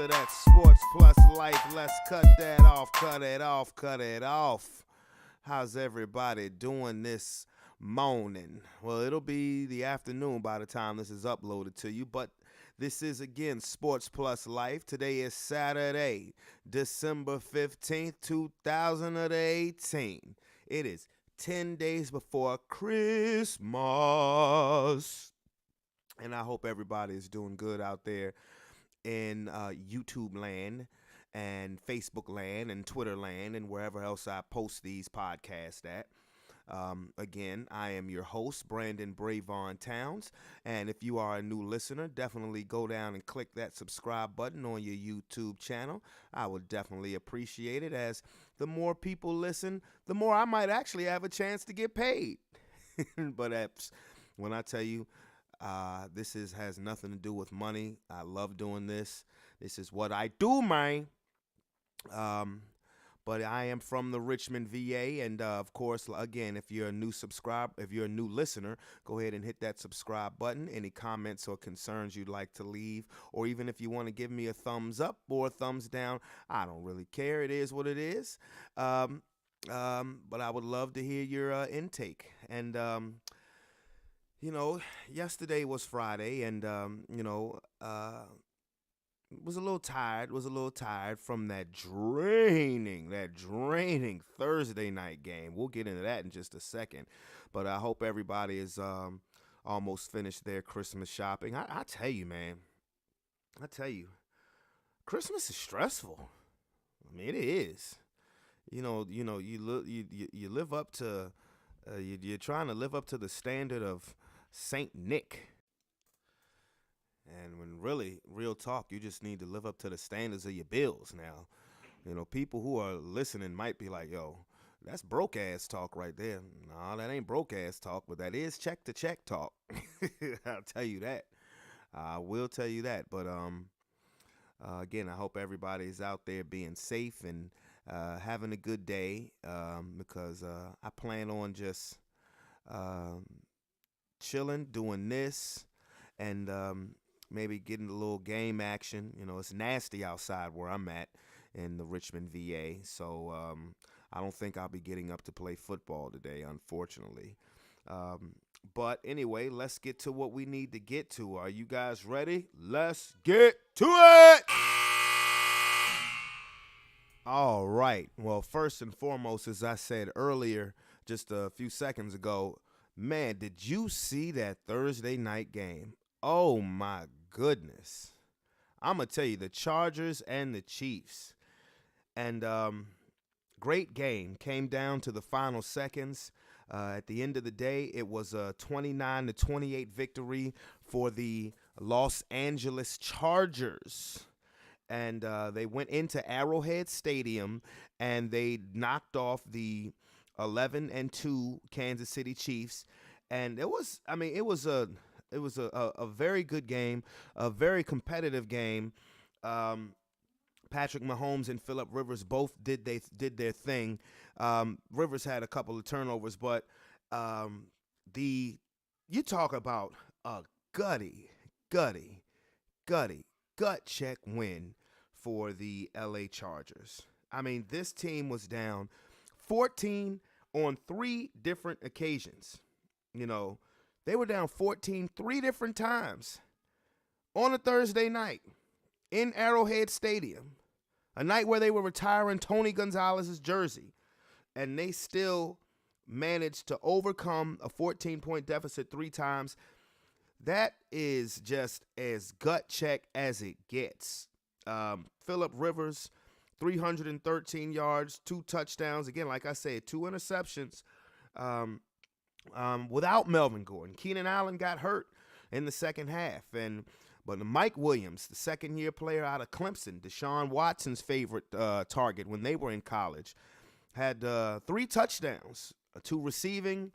to that Sports Plus Life. Let's cut that off, cut it off, cut it off. How's everybody doing this morning? Well, it'll be the afternoon by the time this is uploaded to you, but this is, again, Sports Plus Life. Today is Saturday, December 15th, 2018. It is 10 days before Christmas. And I hope everybody is doing good out there in YouTube land and Facebook land and Twitter land and wherever else I post these podcasts at. Again, I am your host, Brandon Bravon Towns, and if you are a new listener, definitely go down and click that subscribe button on your YouTube channel. I would definitely appreciate it, as the more people listen, the more I might actually have a chance to get paid. But when I tell you, this has nothing to do with money. I love doing this. This is what I do, man. But I am from the Richmond, VA, and of course, again, if you're a new listener, go ahead and hit that subscribe button. Any comments or concerns you'd like to leave, or even if you want to give me a thumbs up or a thumbs down, I don't really care. It is what it is. But I would love to hear your intake. And yesterday was Friday, and was a little tired from that draining Thursday night game. We'll get into that in just a second, but I hope everybody is almost finished their Christmas shopping. I tell you, man, Christmas is stressful. I mean, it is. You live up to you're trying to live up to the standard of Saint Nick. And when really, real talk, you just need to live up to the standards of your bills now. People who are listening might be like, yo, that's broke-ass talk right there. No, that ain't broke-ass talk, but that is check-to-check talk. I'll tell you that. I will tell you that. But, again, I hope everybody's out there being safe and having a good day, because I plan on just chilling, doing this, and maybe getting a little game action. It's nasty outside where I'm at in the Richmond, VA, so I don't think I'll be getting up to play football today, unfortunately. But anyway, let's get to what we need to get to. Are you guys ready? Let's get to it! All right. Well, first and foremost, as I said earlier, just a few seconds ago, man, did you see that Thursday night game? Oh, my goodness. I'm going to tell you, the Chargers and the Chiefs. And great game. Came down to the final seconds. At the end of the day, it was a 29-28 victory for the Los Angeles Chargers. And they went into Arrowhead Stadium, and they knocked off the 11-2 Kansas City Chiefs. And it was a very good game, a very competitive game. Patrick Mahomes and Phillip Rivers both did their thing. Rivers had a couple of turnovers, but you talk about a gut check win for the LA Chargers. I mean, this team was down 14 on 3 different occasions. They were down 14 3 different times on a Thursday night in Arrowhead Stadium, a night where they were retiring Tony Gonzalez's jersey, and they still managed to overcome a 14-point deficit 3 times. That is just as gut check as it gets. Phillip Rivers, 313 yards, 2 touchdowns. Again, like I said, 2 interceptions. Without Melvin Gordon. Keenan Allen got hurt in the second half. But Mike Williams, the second-year player out of Clemson, Deshaun Watson's favorite target when they were in college, had 3 touchdowns, 2 receiving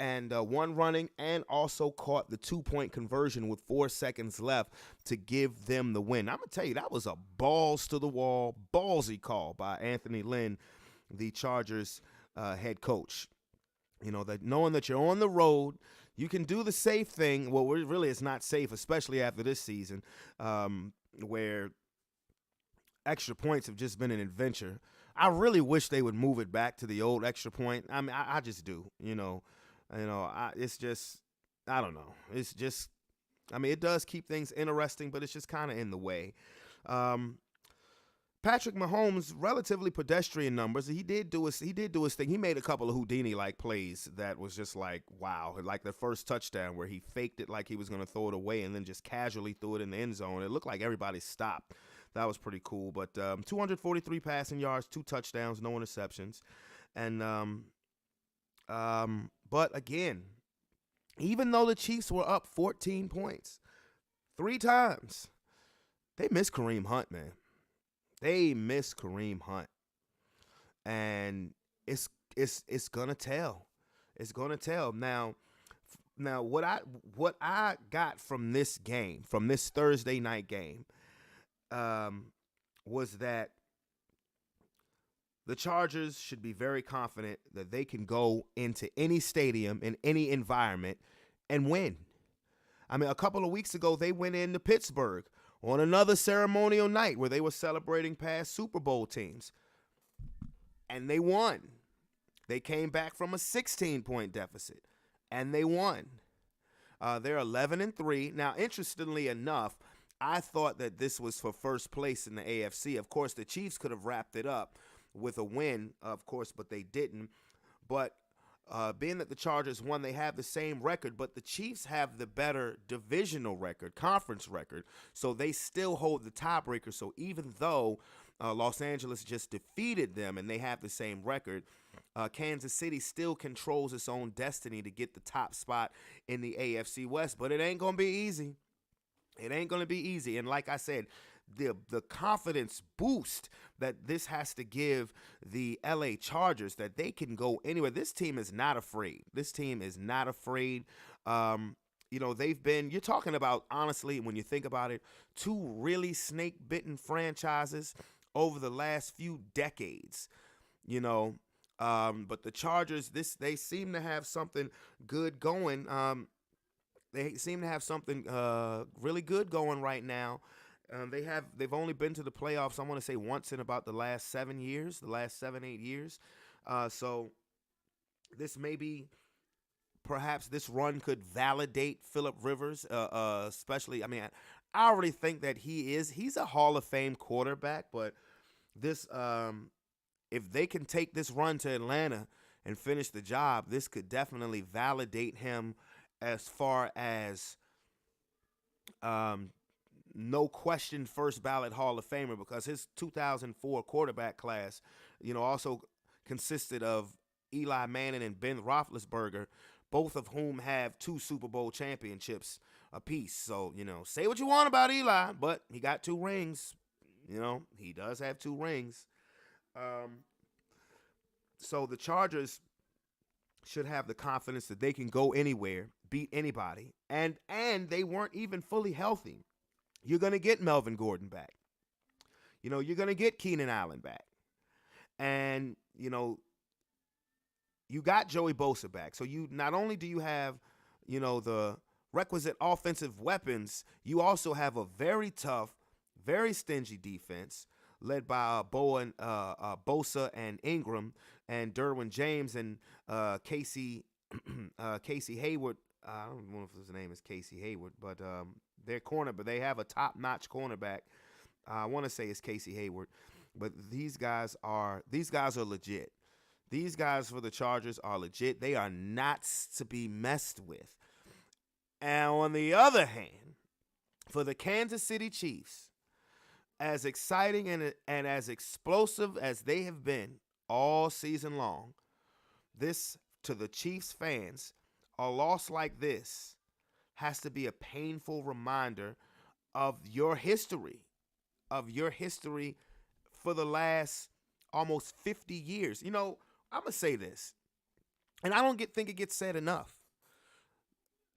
and 1 running, and also caught the 2-point conversion with 4 seconds left to give them the win. I'm going to tell you, that was a balls-to-the-wall, ballsy call by Anthony Lynn, the Chargers head coach. That knowing that you're on the road, you can do the safe thing. Well, really, it's not safe, especially after this season, where extra points have just been an adventure. I really wish they would move it back to the old extra point. I mean, I just do. It's just, I don't know. It's just, I mean, it does keep things interesting, but it's just kind of in the way. Um, Patrick Mahomes, relatively pedestrian numbers. He did do his thing. He made a couple of Houdini like plays that was just like wow, like the first touchdown where he faked it like he was going to throw it away and then just casually threw it in the end zone. It looked like everybody stopped. That was pretty cool. But 243 passing yards, 2 touchdowns, no interceptions, and but again, even though the Chiefs were up 14 points 3 times, they missed Kareem Hunt, man. They miss Kareem Hunt, and it's gonna tell. It's gonna tell. Now, what I got from this game, from this Thursday night game, was that the Chargers should be very confident that they can go into any stadium in any environment and win. I mean, a couple of weeks ago they went into Pittsburgh on another ceremonial night where they were celebrating past Super Bowl teams. And they won. They came back from a 16-point deficit, and they won. They're 11-3. Now, interestingly enough, I thought that this was for first place in the AFC. Of course, the Chiefs could have wrapped it up with a win, of course, but they didn't. But being that the Chargers won, they have the same record, but the Chiefs have the better divisional record, conference record, so they still hold the tiebreaker. So even though Los Angeles just defeated them and they have the same record, Kansas City still controls its own destiny to get the top spot in the AFC West, but it ain't going to be easy. It ain't going to be easy, and like I said, the confidence boost that this has to give the LA Chargers that they can go anywhere. This team is not afraid. You're talking about, honestly, when you think about it, 2 really snake-bitten franchises over the last few decades, but the Chargers, they seem to have something good going. They seem to have something really good going right now. They've only been to the playoffs, I want to say, once in about the last 7 years, the last 7-8 years. So this may be, perhaps this run could validate Phillip Rivers, especially. I mean, I already think that he's a Hall of Fame quarterback, but this, if they can take this run to Atlanta and finish the job, this could definitely validate him as far as no question first ballot Hall of Famer, because his 2004 quarterback class, also consisted of Eli Manning and Ben Roethlisberger, both of whom have 2 Super Bowl championships apiece. So, say what you want about Eli, but he got 2 rings. He does have 2 rings. So the Chargers should have the confidence that they can go anywhere, beat anybody, and they weren't even fully healthy. You're going to get Melvin Gordon back. You're going to get Keenan Allen back. And, you got Joey Bosa back. So you not only do you have, the requisite offensive weapons, you also have a very tough, very stingy defense led by Bosa and Ingram and Derwin James and Casey Hayward. I don't know if his name is Casey Hayward, but but they have a top-notch cornerback. I want to say it's Casey Hayward, but these guys are legit. These guys for the Chargers are legit. They are not to be messed with. And on the other hand, for the Kansas City Chiefs, as exciting and as explosive as they have been all season long, this, to the Chiefs fans, a loss like this has to be a painful reminder of your history for the last almost 50 years. I'm going to say this, and I don't think it gets said enough.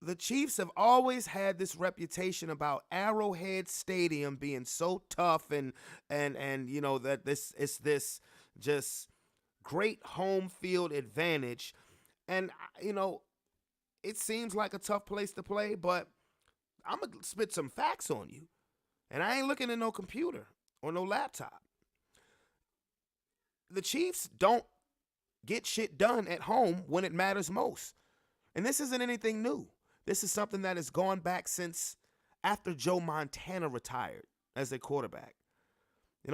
The Chiefs have always had this reputation about Arrowhead Stadium being so tough and that this just great home field advantage. And, it seems like a tough place to play, but I'm going to spit some facts on you. And I ain't looking at no computer. or no laptop. The Chiefs don't get shit done at home when it matters most. And this isn't anything new. This is something that has gone back since after Joe Montana retired as their quarterback.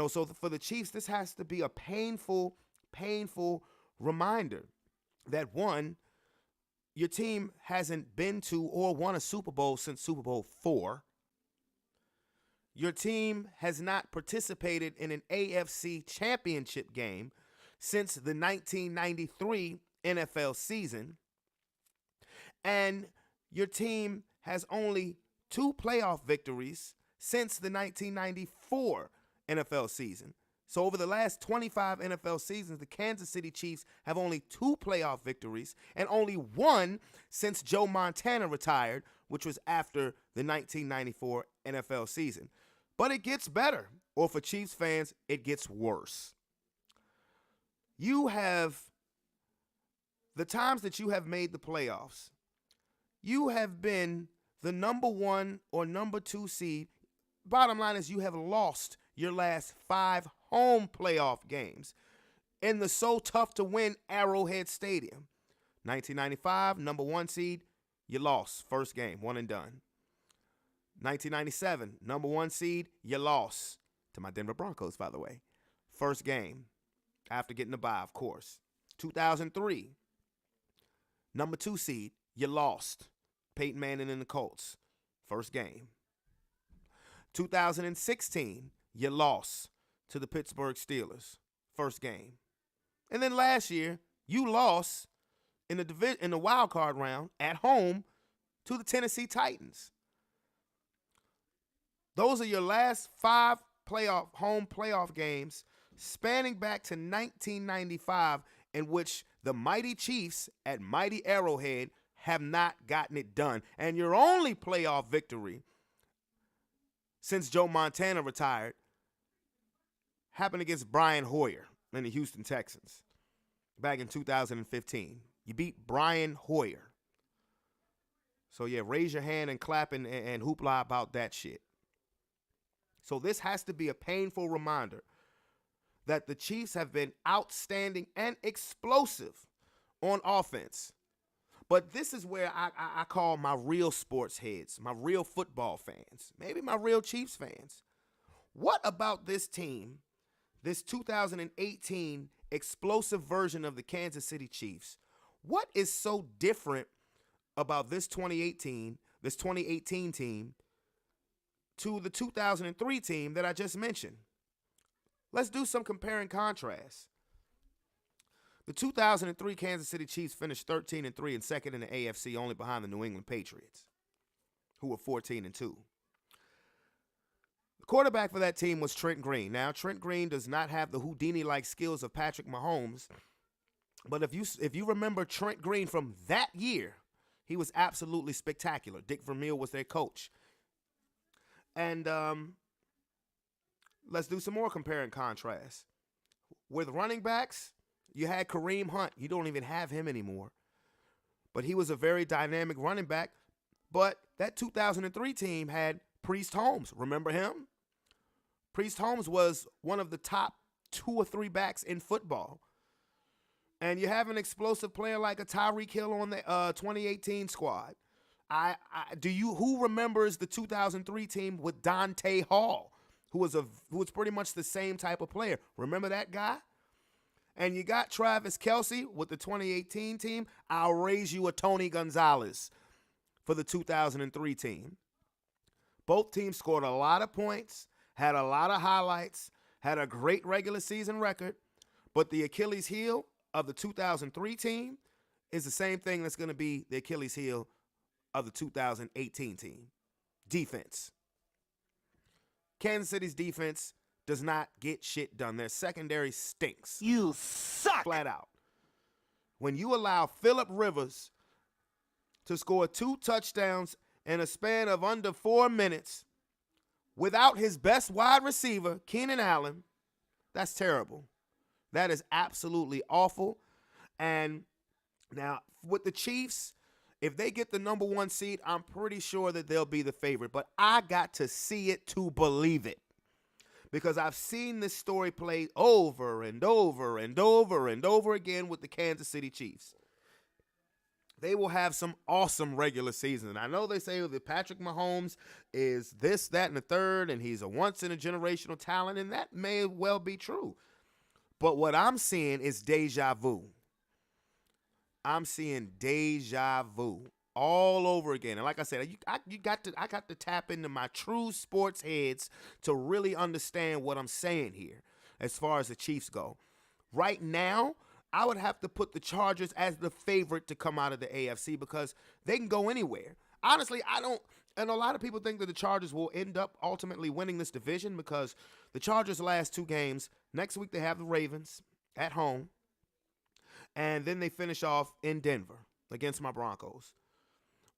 So for the Chiefs, this has to be a painful reminder that, one, your team hasn't been to or won a Super Bowl since Super Bowl IV. Your team has not participated in an AFC championship game since the 1993 NFL season. And your team has only 2 playoff victories since the 1994 NFL season. So over the last 25 NFL seasons, the Kansas City Chiefs have only 2 playoff victories and only 1 since Joe Montana retired, which was after the 1994 NFL season. But it gets better, or for Chiefs fans, it gets worse. You have, the times that you have made the playoffs, you have been the number 1 or number 2 seed. Bottom line is you have lost your last 5 home playoff games in the so tough to win Arrowhead Stadium. 1995, number 1 seed, you lost. First game, one and done. 1997, number 1 seed, you lost. To my Denver Broncos, by the way. First game, after getting the bye, of course. 2003, number 2 seed, you lost. Peyton Manning and the Colts. First game. 2016, you lost to the Pittsburgh Steelers. First game. And then last year, you lost in the wild card round at home to the Tennessee Titans. Those are your last 5 home playoff games spanning back to 1995, in which the mighty Chiefs at mighty Arrowhead have not gotten it done. And your only playoff victory since Joe Montana retired happened against Brian Hoyer and the Houston Texans back in 2015. You beat Brian Hoyer. So, yeah, raise your hand and clap and hoopla about that shit. So this has to be a painful reminder that the Chiefs have been outstanding and explosive on offense. But this is where I call my real sports heads, my real football fans, maybe my real Chiefs fans. What about this team, this 2018 explosive version of the Kansas City Chiefs? What is so different about this 2018 team to the 2003 team that I just mentioned? Let's do some compare and contrast. The 2003 Kansas City Chiefs finished 13-3 and second in the AFC, only behind the New England Patriots, who were 14-2. The quarterback for that team was Trent Green. Now, Trent Green does not have the Houdini-like skills of Patrick Mahomes, but if you remember Trent Green from that year, he was absolutely spectacular. Dick Vermeil was their coach. And let's do some more compare and contrast. With running backs, you had Kareem Hunt. You don't even have him anymore. But he was a very dynamic running back. But that 2003 team had Priest Holmes. Remember him? Priest Holmes was one of the top 2 or 3 backs in football. And you have an explosive player like a Tyreek Hill on the 2018 squad. Who remembers the 2003 team with Dante Hall, who was pretty much the same type of player? Remember that guy? And you got Travis Kelce with the 2018 team. I'll raise you a Tony Gonzalez for the 2003 team. Both teams scored a lot of points, had a lot of highlights, had a great regular season record, but the Achilles heel of the 2003 team is the same thing that's going to be the Achilles heel of the 2018 team. Defense. Kansas City's defense does not get shit done. Their secondary stinks. You suck. Flat out. When you allow Phillip Rivers to score 2 touchdowns in a span of under 4 minutes without his best wide receiver, Keenan Allen, that's terrible. That is absolutely awful. And now with the Chiefs, if they get the number 1 seed, I'm pretty sure that they'll be the favorite. But I got to see it to believe it. because I've seen this story played over and over and over and over again with the Kansas City Chiefs. They will have some awesome regular season. And I know they say that Patrick Mahomes is this, that, and the third, and he's a once-in-a-generational talent, and that may well be true. But what I'm seeing is deja vu. I'm seeing deja vu all over again. And like I said, I got to tap into my true sports heads to really understand what I'm saying here as far as the Chiefs go. Right now, I would have to put the Chargers as the favorite to come out of the AFC because they can go anywhere. Honestly, I don't, and a lot of people think that the Chargers will end up ultimately winning this division because the Chargers' last two games, next week they have the Ravens at home, and then they finish off in Denver against my Broncos.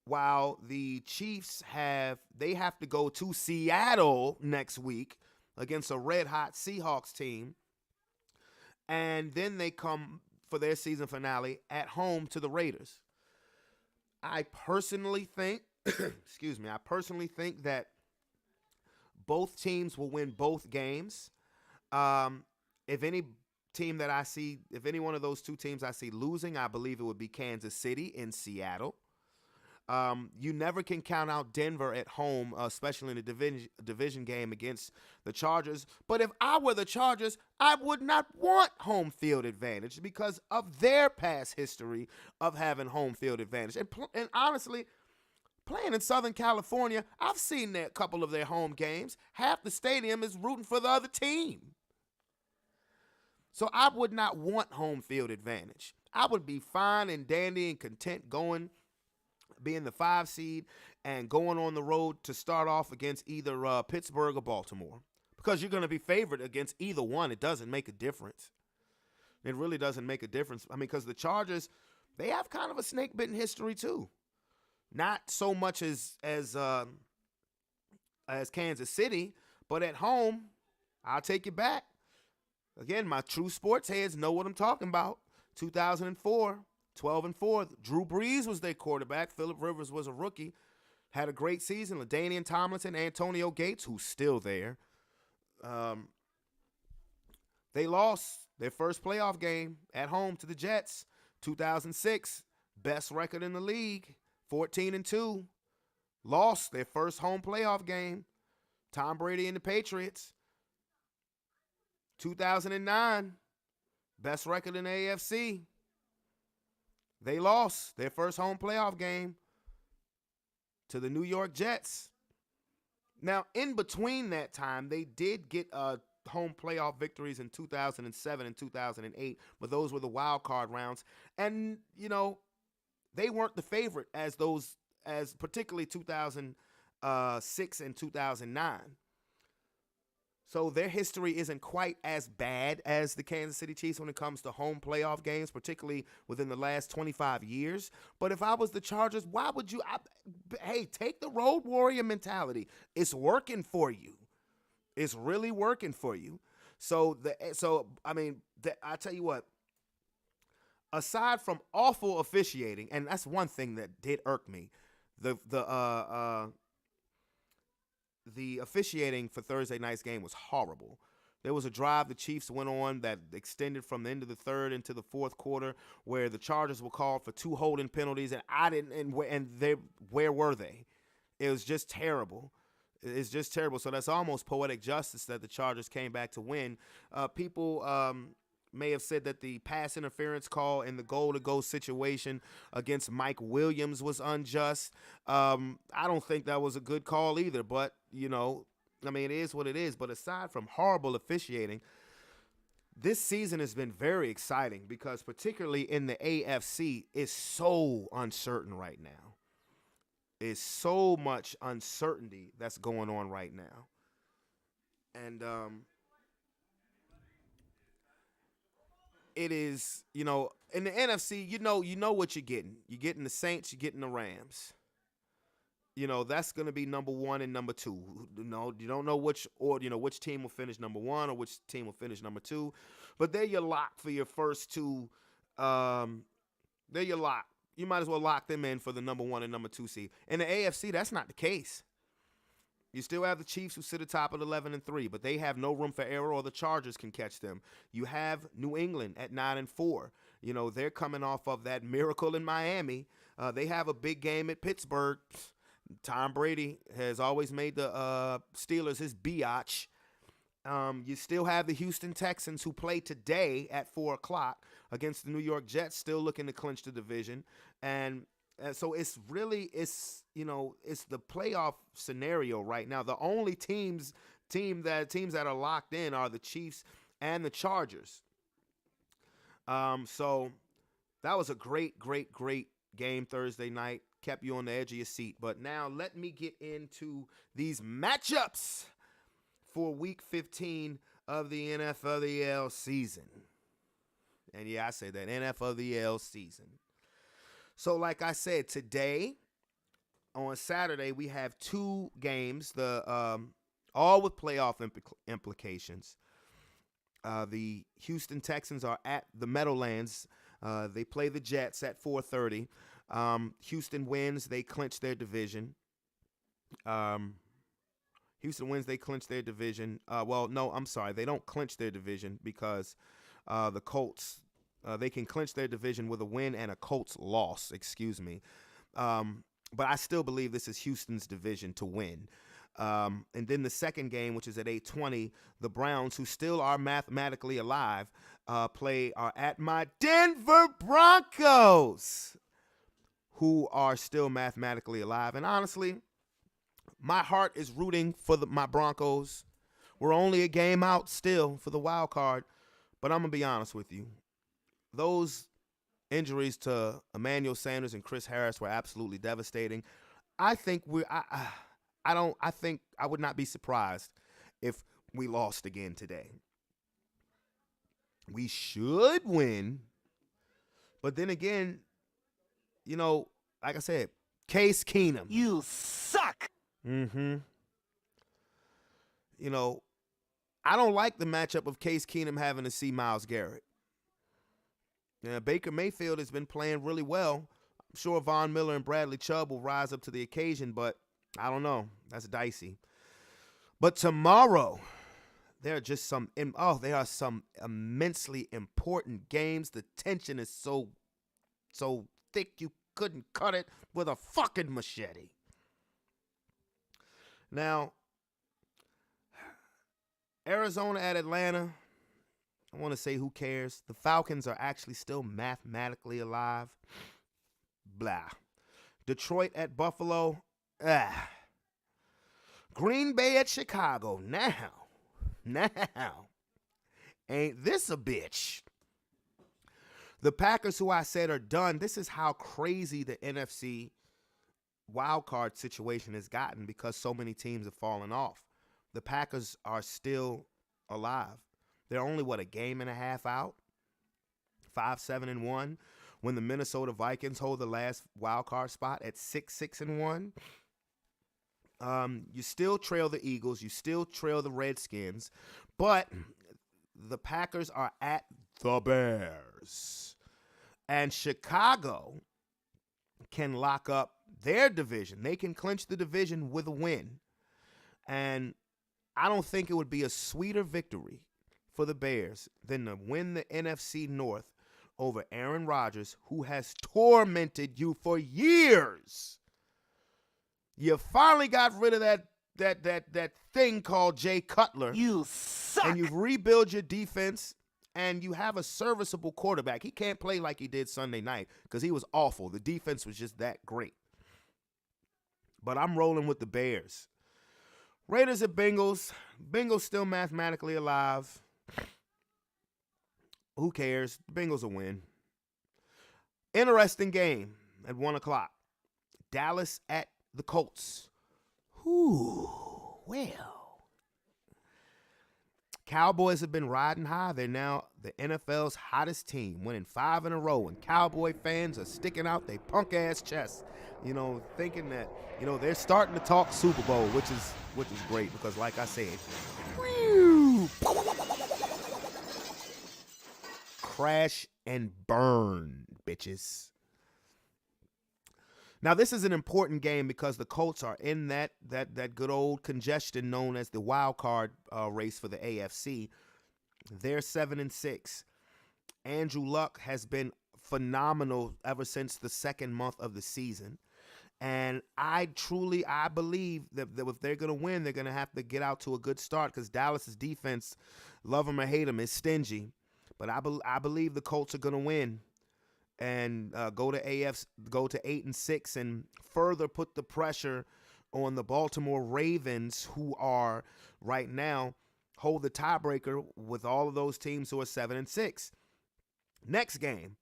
While the Chiefs have to go to Seattle next week against a red-hot Seahawks team, and then they come for their season finale at home to the Raiders. I personally think, I personally think that both teams will win both games. If any one of those two teams I see losing, I believe it would be Kansas City in Seattle. You never can count out Denver at home, especially in a division game against the Chargers. But if I were the Chargers, I would not want home field advantage because of their past history of having home field advantage. And honestly, playing in Southern California, I've seen a couple of their home games. Half the stadium is rooting for the other team. So I would not want home field advantage. I would be fine and dandy and content being the 5 seed and going on the road to start off against either Pittsburgh or Baltimore. Because you're going to be favored against either one. It doesn't make a difference. It really doesn't make a difference. I mean, because the Chargers, they have kind of a snake-bitten history too. Not so much as Kansas City, but at home, I'll take it back. Again, my true sports heads know what I'm talking about. 2004. 12-4. Drew Brees was their quarterback. Phillip Rivers was a rookie. Had a great season. LaDainian Tomlinson, Antonio Gates, who's still there. They lost their first playoff game at home to the Jets. 2006, best record in the league, 14-2. Lost their first home playoff game. Tom Brady and the Patriots. 2009, best record in the AFC. They lost their first home playoff game to the New York Jets. Now, in between that time, they did get home playoff victories in 2007 and 2008, but those were the wild card rounds. And, they weren't the favorite as particularly 2006 and 2009. So their history isn't quite as bad as the Kansas City Chiefs when it comes to home playoff games, particularly within the last 25 years. But if I was the Chargers, why would you? Take the road warrior mentality. It's working for you. It's really working for you. I tell you what. Aside from awful officiating, and that's one thing that did irk me, the officiating for Thursday night's game was horrible. There was a drive the Chiefs went on that extended from the end of the third into the fourth quarter where the Chargers were called for 2 holding penalties, where were they? It was just terrible. It's just terrible. So that's almost poetic justice that the Chargers came back to win. People may have said that the pass interference call in the goal-to-go situation against Mike Williams was unjust. I don't think that was a good call either, but, it is what it is. But aside from horrible officiating, this season has been very exciting because particularly in the AFC, it's so uncertain right now. It's so much uncertainty that's going on right now. And, it is, in the NFC, you know what you're getting. You're getting the Saints, you're getting the Rams. That's going to be number 1 and number 2. You don't know which team will finish number 1 or which team will finish number 2. But they're your lock for your first two. They're your lock. You might as well lock them in for the number 1 and number 2 seed. In the AFC, that's not the case. You still have the Chiefs who sit atop at 11-3, but they have no room for error, or the Chargers can catch them. You have New England at 9-4. You know, they're coming off of that miracle in Miami. They have a big game at Pittsburgh. Tom Brady has always made the Steelers his biatch. You still have the Houston Texans who play today at 4 o'clock against the New York Jets, still looking to clinch the division. And so it's the playoff scenario right now. The only teams that are locked in are the Chiefs and the Chargers. So that was a great game Thursday night. Kept you on the edge of your seat. But now let me get into these matchups for Week 15 of the NFL season. And yeah, I say that, NFL season. So like I said, today, on Saturday, we have 2 games, all with playoff implications. The Houston Texans are at the Meadowlands. They play the Jets at 4:30. Houston wins, they clinch their division. Houston wins, they clinch their division. Well, no, I'm sorry. They don't clinch their division because the Colts, they can clinch their division with a win and a Colts loss, excuse me. But I still believe this is Houston's division to win. And then the second game, which is at 8:20, the Browns, who still are mathematically alive, are at my Denver Broncos, who are still mathematically alive. And honestly, my heart is rooting for my Broncos. We're only a game out still for the wild card. But I'm going to be honest with you. Those injuries to Emmanuel Sanders and Chris Harris were absolutely devastating. I think I think I would not be surprised if we lost again today. We should win. But then again, you know, like I said, Case Keenum. You suck. You know, I don't like the matchup of Case Keenum having to see Myles Garrett. Now, Baker Mayfield has been playing really well. I'm sure Von Miller and Bradley Chubb will rise up to the occasion, but I don't know. That's dicey. But tomorrow, there are some immensely important games. The tension is so thick you couldn't cut it with a fucking machete. Now, Arizona at Atlanta, I want to say who cares. The Falcons are actually still mathematically alive. Blah. Detroit at Buffalo. Green Bay at Chicago. Now. Ain't this a bitch? The Packers, who I said are done, this is how crazy the NFC wildcard situation has gotten because so many teams have fallen off. The Packers are still alive. They're only, a game and a half out? 5-7-1. When the Minnesota Vikings hold the last wildcard spot at 6-6-1. You still trail the Eagles. You still trail the Redskins. But the Packers are at the Bears. And Chicago can lock up their division. They can clinch the division with a win. And I don't think it would be a sweeter victory for the Bears than to win the NFC North over Aaron Rodgers, who has tormented you for years. You finally got rid of that thing called Jay Cutler. You suck. And you've rebuilt your defense, and you have a serviceable quarterback. He can't play like he did Sunday night because he was awful. The defense was just that great. But I'm rolling with the Bears. Raiders at Bengals. Bengals still mathematically alive. Who cares? The Bengals will win. Interesting game at 1 o'clock. Dallas at the Colts. Well. Cowboys have been riding high. They're now the NFL's hottest team, winning 5 in a row. And Cowboy fans are sticking out their punk-ass chests, thinking that, they're starting to talk Super Bowl, which is great because, like I said, crash and burn, bitches. Now, this is an important game because the Colts are in that good old congestion known as the wild card race for the AFC. They're 7-6. Andrew Luck has been phenomenal ever since the second month of the season. And I believe that if they're going to win, they're going to have to get out to a good start because Dallas's defense, love them or hate them, is stingy. But I believe the Colts are going to win and go to 8-6 and further put the pressure on the Baltimore Ravens, who are right now hold the tiebreaker with all of those teams who are 7-6. Next game,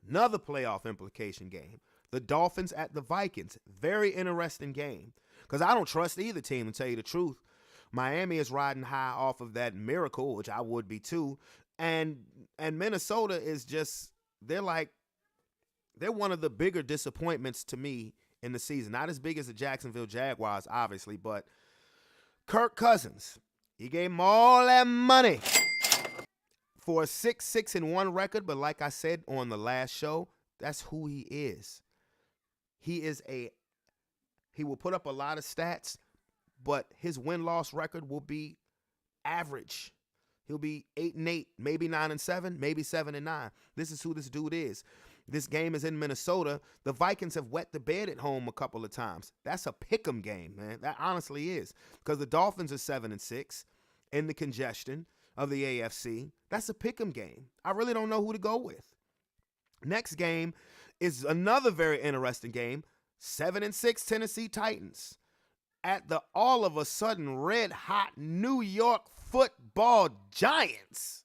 another playoff implication game. The Dolphins at the Vikings. Very interesting game because I don't trust either team, to tell you the truth. Miami is riding high off of that miracle, which I would be too. And Minnesota is just, they're one of the bigger disappointments to me in the season. Not as big as the Jacksonville Jaguars, obviously, but Kirk Cousins, he gave him all that money for a 6-1 record. But like I said on the last show, that's who he is. He will put up a lot of stats, but his win-loss record will be average. He'll be 8-8, maybe 9-7, maybe 7-9. This is who this dude is. This game is in Minnesota. The Vikings have wet the bed at home a couple of times. That's a pick'em game, man. That honestly is. Because the Dolphins are 7-6 in the congestion of the AFC. That's a pick'em game. I really don't know who to go with. Next game is another very interesting game. 7-6 Tennessee Titans at the all of a sudden red-hot New York Football Giants.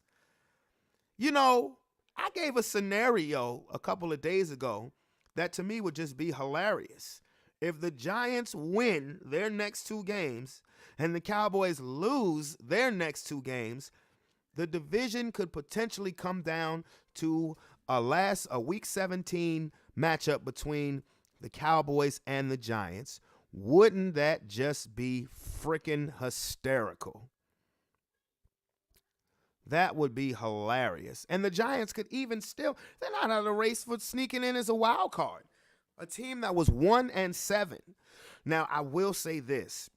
You know, I gave a scenario a couple of days ago that to me would just be hilarious. If the Giants win their next two games and the Cowboys lose their next two games, the division could potentially come down to a Week 17 matchup between the Cowboys and the Giants. Wouldn't that just be freaking hysterical? That would be hilarious. And the Giants could even still, they're not out of the race for sneaking in as a wild card. A team that was 1-7. Now, I will say this.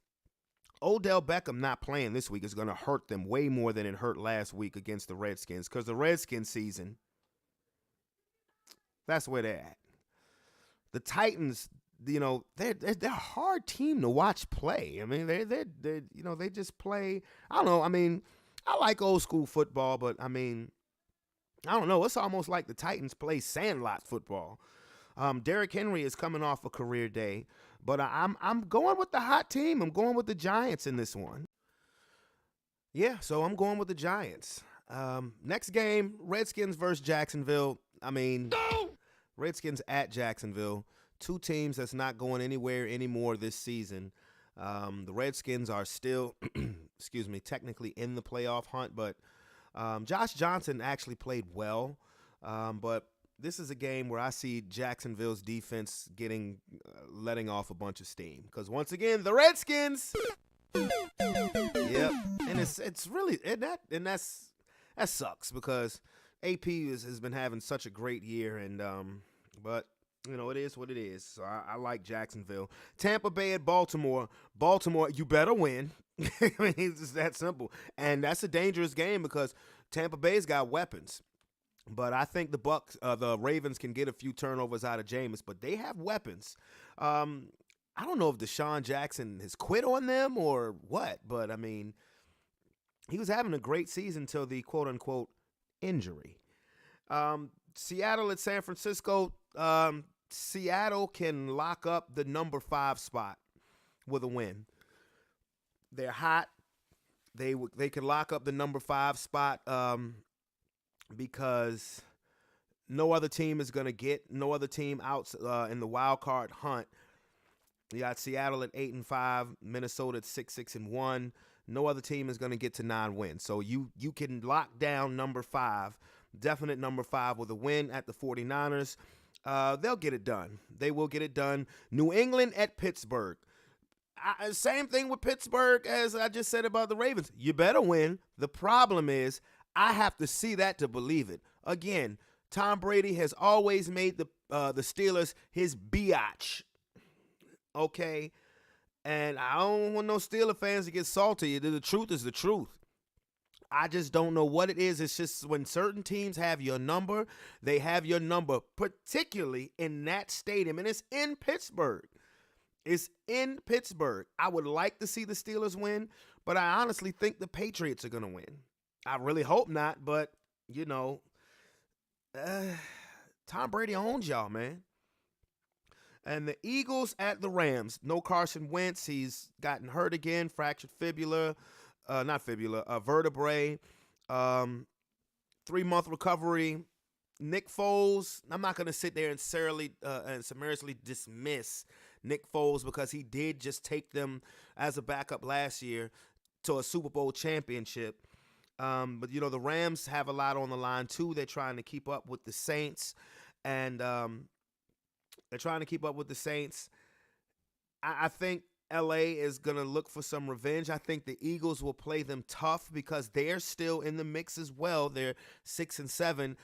Odell Beckham not playing this week is going to hurt them way more than it hurt last week against the Redskins, because the Redskins season, that's where they're at. The Titans, you know, they're a hard team to watch play. I mean, they just play. I don't know. I mean, I like old school football, but I mean, I don't know. It's almost like the Titans play sandlot football. Derrick Henry is coming off a career day, but I'm going with the hot team. I'm going with the Giants in this one. Yeah, so I'm going with the Giants. Next game, Redskins versus Jacksonville. I mean, Redskins at Jacksonville. Two teams that's not going anywhere anymore this season. The Redskins are still, technically in the playoff hunt, but Josh Johnson actually played well. But this is a game where I see Jacksonville's defense letting off a bunch of steam. Because once again, the Redskins. Yep. And it's really, that sucks because AP has been having such a great year, and but you know, it is what it is. So I like Jacksonville. Tampa Bay at Baltimore. Baltimore, you better win. I mean, it's just that simple. And that's a dangerous game because Tampa Bay's got weapons. But I think the Ravens can get a few turnovers out of Jameis, but they have weapons. I don't know if Deshaun Jackson has quit on them or what, but I mean, he was having a great season until the quote-unquote injury. Seattle at San Francisco. Seattle can lock up the number 5 spot with a win. They're hot. They could lock up the number 5 spot because no other team out in the wild card hunt. You got Seattle at 8-5, Minnesota at 6-1. No other team is going to get to 9 wins. So you can lock down number 5, definite number 5 with a win at the 49ers. They'll get it done. They will get it done. New England at Pittsburgh. Same thing with Pittsburgh as I just said about the Ravens. You better win. The problem is I have to see that to believe it. Again, Tom Brady has always made the Steelers his biatch. Okay? And I don't want no Steeler fans to get salty. The truth is the truth. I just don't know what it is. It's just when certain teams have your number, they have your number, particularly in that stadium. And it's in Pittsburgh. It's in Pittsburgh. I would like to see the Steelers win, but I honestly think the Patriots are going to win. I really hope not, but, you know, Tom Brady owns y'all, man. And the Eagles at the Rams. No Carson Wentz. He's gotten hurt again, fractured fibula. Vertebrae, 3-month recovery. Nick Foles, I'm not going to sit there and summarily dismiss Nick Foles because he did just take them as a backup last year to a Super Bowl championship. But, you know, the Rams have a lot on the line, too. They're trying to keep up with the Saints. And I think LA is going to look for some revenge. I think the Eagles will play them tough because they're still in the mix as well. They're 6-7.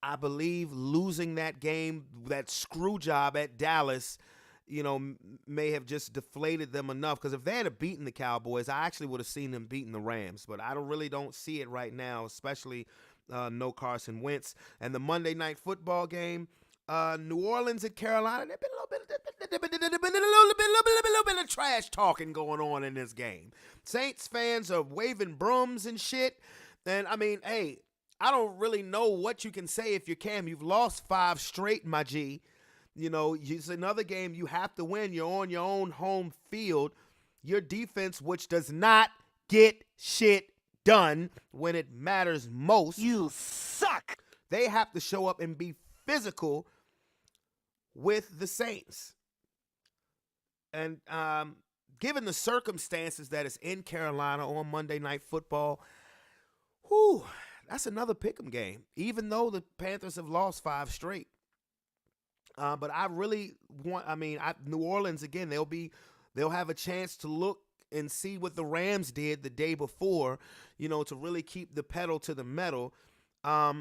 I believe losing that game, that screw job at Dallas, you know, may have just deflated them enough. Because if they had beaten the Cowboys, I actually would have seen them beating the Rams. But I don't see it right now, especially no Carson Wentz. And the Monday Night Football game, New Orleans and Carolina, there's been a little bit of trash talking going on in this game. Saints fans are waving brooms and shit. And, I mean, hey, I don't really know what you can say if you're Cam. You've lost 5 straight, my G. You know, it's another game you have to win. You're on your own home field. Your defense, which does not get shit done when it matters most. You suck. They have to show up and be physical with the Saints. And given the circumstances that is in Carolina on Monday Night Football, that's another pick'em game, even though the Panthers have lost 5 straight. But I really want, New Orleans, again, they'll have a chance to look and see what the Rams did the day before, you know, to really keep the pedal to the metal. I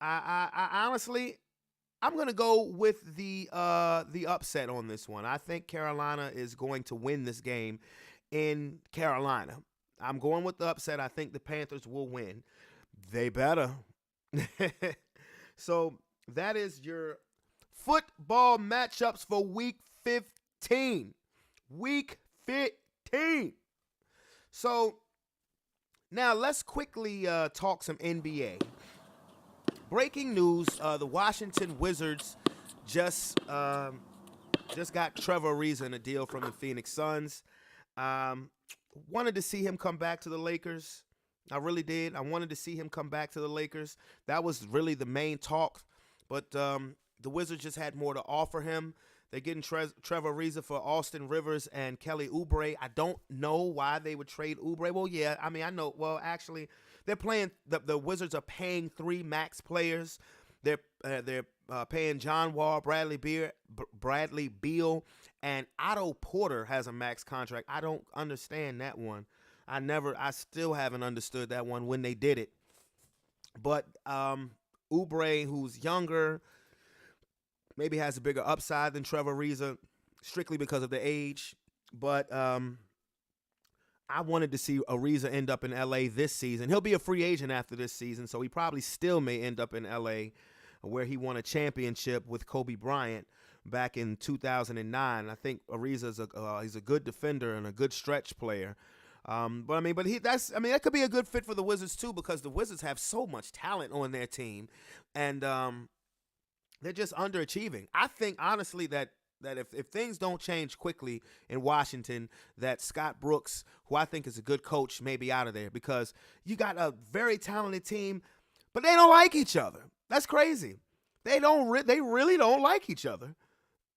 honestly, I'm going to go with the upset on this one. I think Carolina is going to win this game in Carolina. I'm going with the upset. I think the Panthers will win. They better. So that is your football matchups for Week 15. Week 15. So now let's quickly talk some NBA. Breaking news, the Washington Wizards just got Trevor Ariza in a deal from the Phoenix Suns. Wanted to see him come back to the Lakers. I really did. I wanted to see him come back to the Lakers. That was really the main talk. But the Wizards just had more to offer him. They're getting Trevor Ariza for Austin Rivers and Kelly Oubre. I don't know why they would trade Oubre. Well, yeah, I mean, I know. Well, actually, they're playing. The Wizards are paying 3 max players. They're paying John Wall, Bradley Beal, and Otto Porter has a max contract. I don't understand that one. I still haven't understood that one when they did it. But Oubre, who's younger, maybe has a bigger upside than Trevor Ariza, strictly because of the age. But I wanted to see Ariza end up in L.A. this season. He'll be a free agent after this season, so he probably still may end up in L.A., where he won a championship with Kobe Bryant back in 2009. I think Ariza he's a good defender and a good stretch player. That could be a good fit for the Wizards too, because the Wizards have so much talent on their team, and they're just underachieving. I think honestly that if things don't change quickly in Washington, that Scott Brooks, who I think is a good coach, may be out of there, because you got a very talented team, but they don't like each other. That's crazy. They really don't like each other.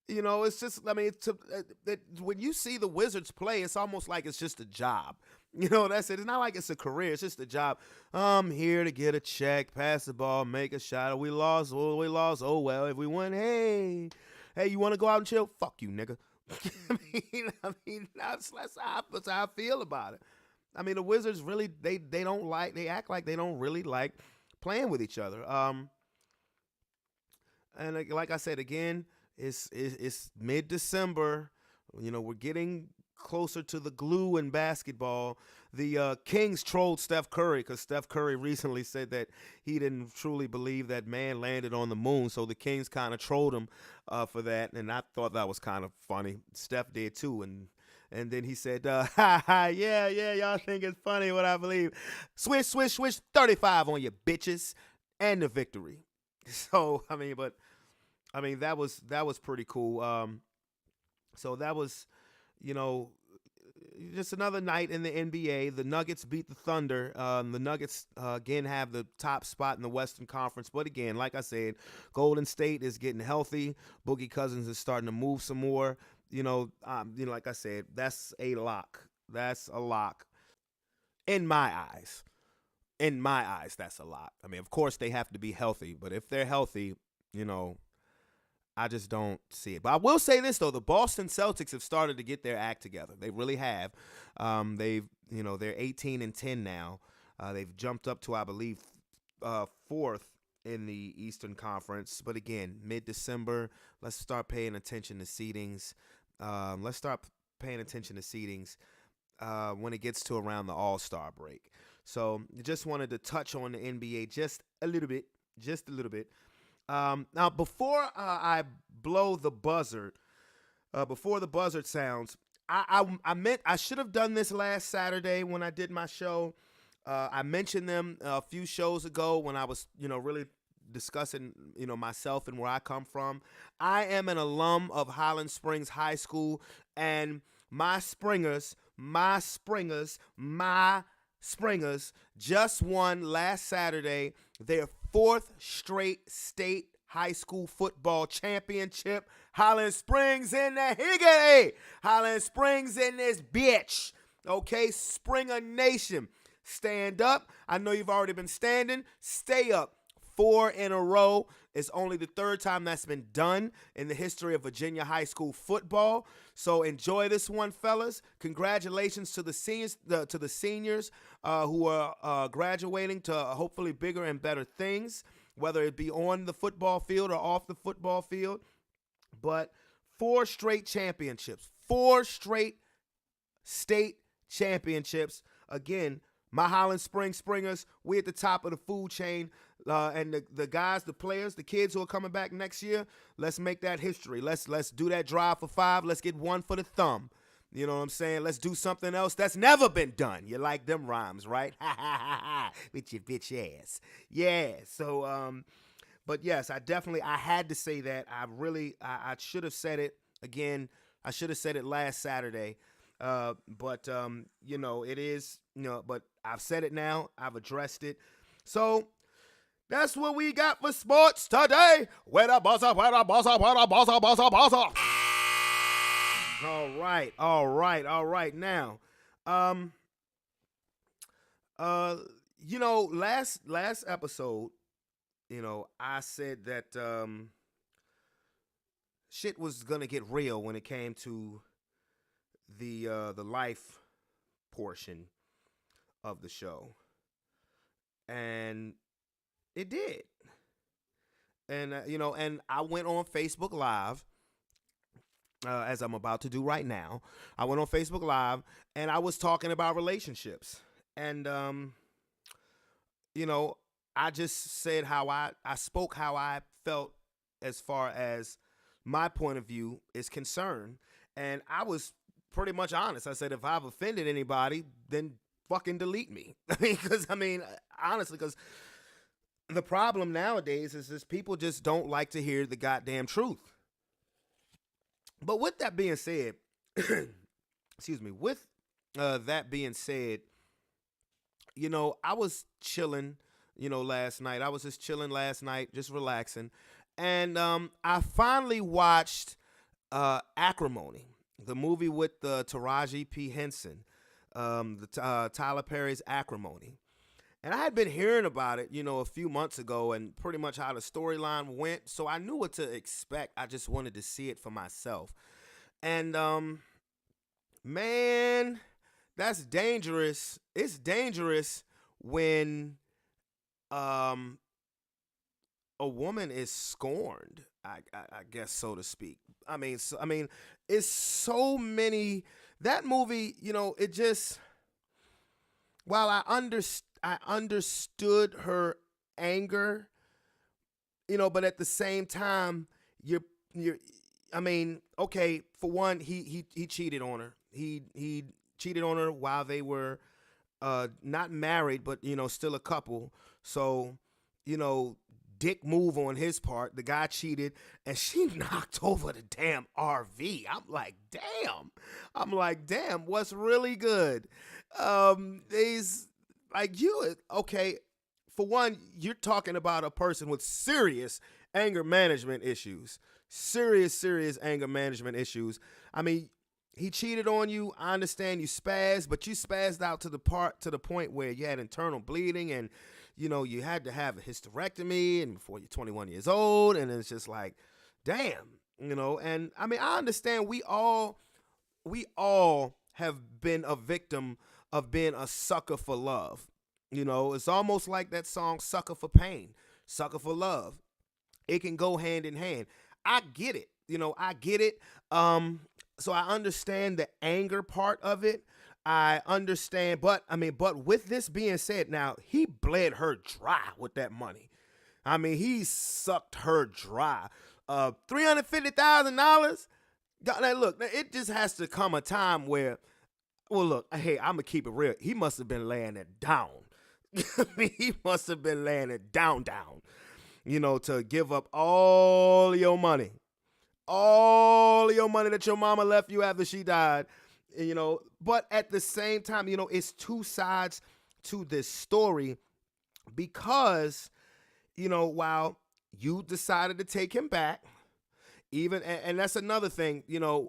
You know, it's just, when you see the Wizards play, it's almost like it's just a job. You know, that's it. It's not like it's a career. It's just a job. I'm here to get a check, pass the ball, make a shot. We lost. Oh, well, if we win, hey, you want to go out and chill? Fuck you, nigga. That's how I feel about it. I mean, the Wizards really, they act like they don't really like playing with each other. And like I said again, it's mid-December. We're getting closer to the glue in basketball. The Kings trolled Steph Curry because Steph Curry recently said that he didn't truly believe that man landed on the moon. So the Kings kind of trolled him for that, and I thought that was kind of funny. Steph did too, and then he said, ha ha, yeah, y'all think it's funny what I believe. Swish, swish, swish, 35 on you bitches, and the victory. So that was pretty cool. So that was, you know, just another night in the NBA. The Nuggets beat the Thunder. The Nuggets, again, have the top spot in the Western Conference. But again, like I said, Golden State is getting healthy. Boogie Cousins is starting to move some more. Like I said, that's a lock. That's a lock in my eyes. In my eyes, that's a lock. I mean, of course, they have to be healthy. But if they're healthy, I just don't see it. But I will say this, though. The Boston Celtics have started to get their act together. They really have. They're 18-10 now. They've jumped up to, I believe, fourth in the Eastern Conference. But again, mid-December, let's start paying attention to seedings. When it gets to around the All-Star break. So just wanted to touch on the NBA just a little bit. Now, before I blow the buzzard, before the buzzard sounds, I should have done this last Saturday when I did my show. I mentioned them a few shows ago when I was, really discussing, myself and where I come from. I am an alum of Highland Springs High School, and my Springers just won last Saturday their fourth straight state high school football championship. Highland Springs in the higgity. Highland Springs in this bitch. Okay, Springer Nation, stand up. I know you've already been standing. Stay up. 4 in a row. It's only the third time that's been done in the history of Virginia high school football. So enjoy this one, fellas. Congratulations to the seniors who are graduating to hopefully bigger and better things, whether it be on the football field or off the football field. But 4 straight championships, 4 straight state championships. Again, my Highland Springs Springers, we at the top of the food chain. And the guys, the players, the kids who are coming back next year, let's make that history. Let's do that drive for 5. Let's get one for the thumb. You know what I'm saying? Let's do something else that's never been done. You like them rhymes, right? Ha ha ha ha. With your bitch ass. Yeah. So, but yes, I had to say that. I should have said it again. I should have said it last Saturday. But it is, but I've said it now. I've addressed it. So that's what we got for sports today. Where the buzzer. All right. Now, last episode, I said that shit was gonna get real when it came to the life portion of the show, and it did. And and I went on Facebook Live, as I'm about to do right now. I went on Facebook Live and I was talking about relationships, and I just said how I spoke how I felt as far as my point of view is concerned, and I was pretty much honest. I said, if I've offended anybody, then fucking delete me. Honestly, because the problem nowadays is people just don't like to hear the goddamn truth. But with that being said, excuse me, with that being said, I was chilling, last night. I was just chilling last night, just relaxing. And I finally watched Acrimony, the movie with Taraji P. Henson, Tyler Perry's Acrimony. And I had been hearing about it, a few months ago, and pretty much how the storyline went. So I knew what to expect. I just wanted to see it for myself. And, man, that's dangerous. It's dangerous when a woman is scorned, I guess, so to speak. I mean, it's so many. That movie, it just. While I understood her anger, but at the same time, you're. I mean, okay, for one, he cheated on her. He cheated on her while they were not married, but still a couple. So, dick move on his part. The guy cheated, and she knocked over the damn RV. I'm like, damn, what's really good? These like you okay. For one, you're talking about a person with serious anger management issues. Serious anger management issues. I mean, he cheated on you. I understand you spazzed, but you spazzed out to the point where you had internal bleeding and you had to have a hysterectomy and before you're 21 years old, and it's just like, damn, and I mean, I understand we all have been a victim of being a sucker for love. It's almost like that song Sucker for Pain, Sucker for Love. It can go hand in hand. I get it. I get it. So I understand the anger part of it. I understand, but with this being said, now he bled her dry with that money. I mean, he sucked her dry. $350,000. Look, it just has to come a time where, well, look, hey, I'm gonna keep it real. He must have been laying it down. He must have been laying it down, to give up all your money that your mama left you after she died. But at the same time, it's two sides to this story because, while you decided to take him back, and that's another thing, you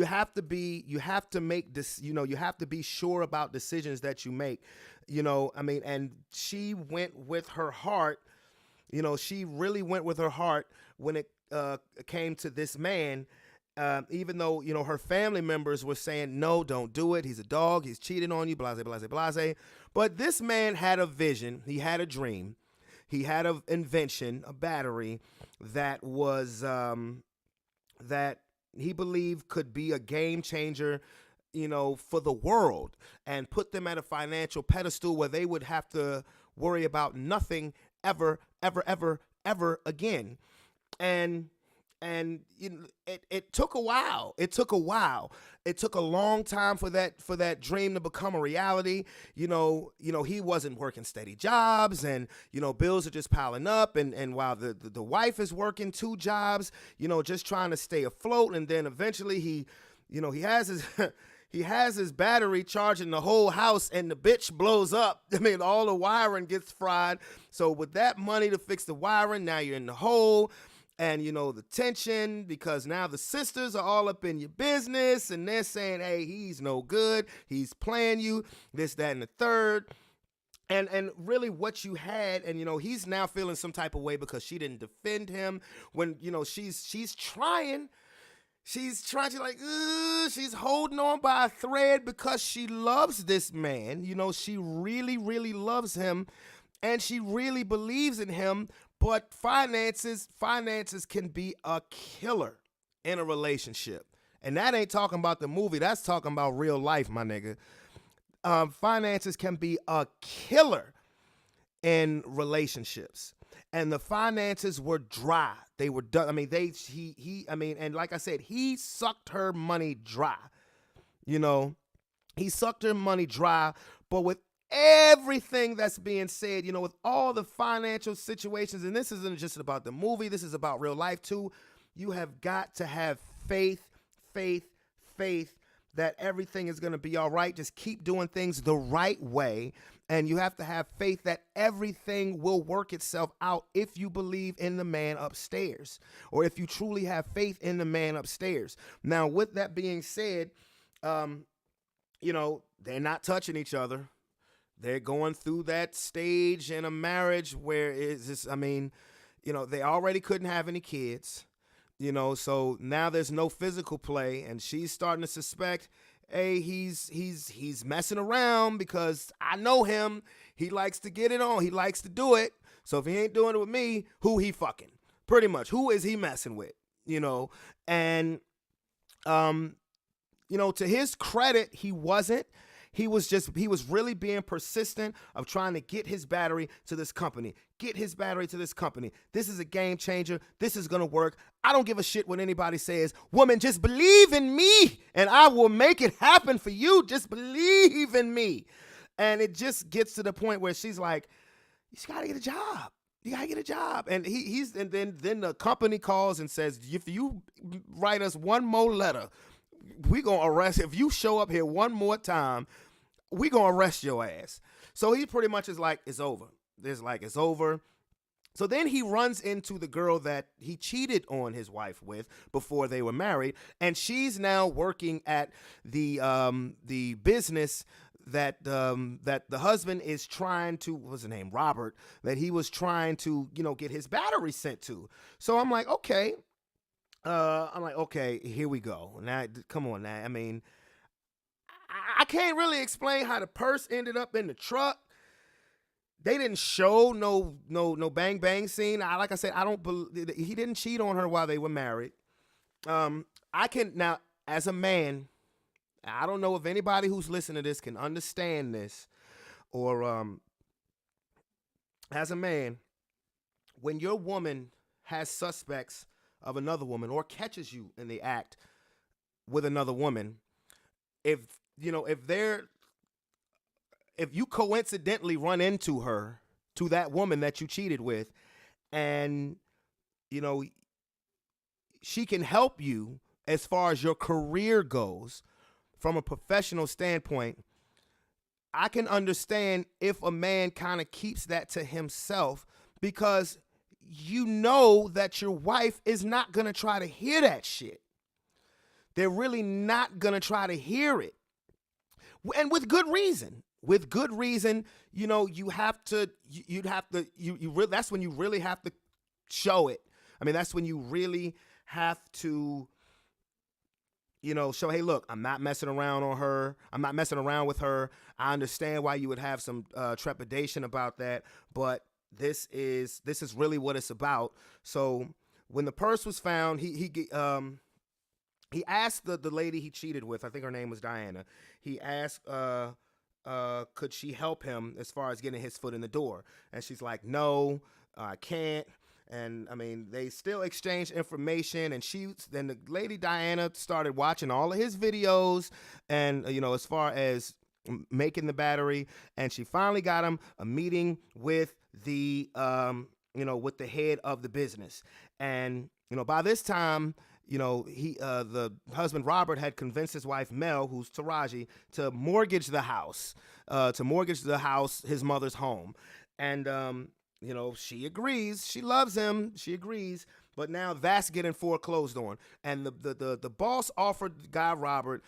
have to make this, you have to be sure about decisions that you make, and she went with her heart, she really went with her heart when it came to this man. Even though, her family members were saying, no, don't do it. He's a dog. He's cheating on you, blase, blase, blase. But this man had a vision. He had a dream. He had an invention, a battery that was, that he believed could be a game changer, for the world and put them at a financial pedestal where they would have to worry about nothing ever again. And it took a while. It took a long time for that dream to become a reality. He wasn't working steady jobs, and bills are just piling up. And while the wife is working 2 jobs, just trying to stay afloat. And then eventually he has his he has his battery charging the whole house, and the bitch blows up. I mean, all the wiring gets fried. So with that money to fix the wiring, now you're in the hole. And, the tension, because now the sisters are all up in your business and they're saying, hey, he's no good. He's playing you, this, that, and the third. And really what you had, and, he's now feeling some type of way because she didn't defend him when, she's trying. She's trying to she's holding on by a thread because she loves this man. She really, really loves him and she really believes in him. But finances can be a killer in a relationship. And that ain't talking about the movie. That's talking about real life, my nigga. Finances can be a killer in relationships. And the finances were dry. They were done. I mean, and like I said, he sucked her money dry. He sucked her money dry, but with everything that's being said, with all the financial situations, and this isn't just about the movie, this is about real life too. You have got to have faith that everything is going to be all right. Just keep doing things the right way. And you have to have faith that everything will work itself out if you believe in the man upstairs, or if you truly have faith in the man upstairs. Now, with that being said, they're not touching each other. They're going through that stage in a marriage where it's just, they already couldn't have any kids, so now there's no physical play, and she's starting to suspect, hey, he's messing around because I know him. He likes to get it on. He likes to do it. So if he ain't doing it with me, who he fucking? Pretty much. Who is he messing with? You know, and to his credit, he wasn't. He was really being persistent of trying to get his battery to this company. Get his battery to this company. This is a game changer. This is going to work. I don't give a shit what anybody says. Woman, just believe in me and I will make it happen for you. Just believe in me. And it just gets to the point where she's like, you got to get a job. You got to get a job. And then the company calls and says, if you write us one more letter, we going to arrest. If you show up here one more time, we going to arrest your ass. So he pretty much is like, it's over. It's over. So then he runs into the girl that he cheated on his wife with before they were married. And she's now working at the business that the husband is trying to, what's his name, Robert, that he was trying to, get his battery sent to. So I'm like, okay. Here we go. Now, come on now. I mean, I can't really explain how the purse ended up in the truck. They didn't show no bang bang scene. Like I said, I don't believe he didn't cheat on her while they were married. I can now, as a man, I don't know if anybody who's listening to this can understand this, or as a man, when your woman has suspects of another woman or catches you in the act with another woman, if you coincidentally run into her, to that woman that you cheated with, and she can help you as far as your career goes from a professional standpoint, I can understand if a man kind of keeps that to himself, because that your wife is not going to try to hear that shit. They're really not going to try to hear it. And with good reason. With good reason, that's when you really have to show it. I mean, that's when you really have to, show, hey, look, I'm not messing around on her. I'm not messing around with her. I understand why you would have some trepidation about that, but this is really what it's about. So when the purse was found, he asked the lady he cheated with, I think her name was Diana. He asked, could she help him as far as getting his foot in the door? And she's like, no, I can't. And I mean, they still exchanged information, and then the lady Diana started watching all of his videos, and as far as making the battery, and she finally got him a meeting with the with the head of the business. And by this time, the husband Robert had convinced his wife Mel, who's Taraji, to mortgage the house, his mother's home. And she agrees. She loves him. She agrees. But now that's getting foreclosed on. And the boss offered the guy Robert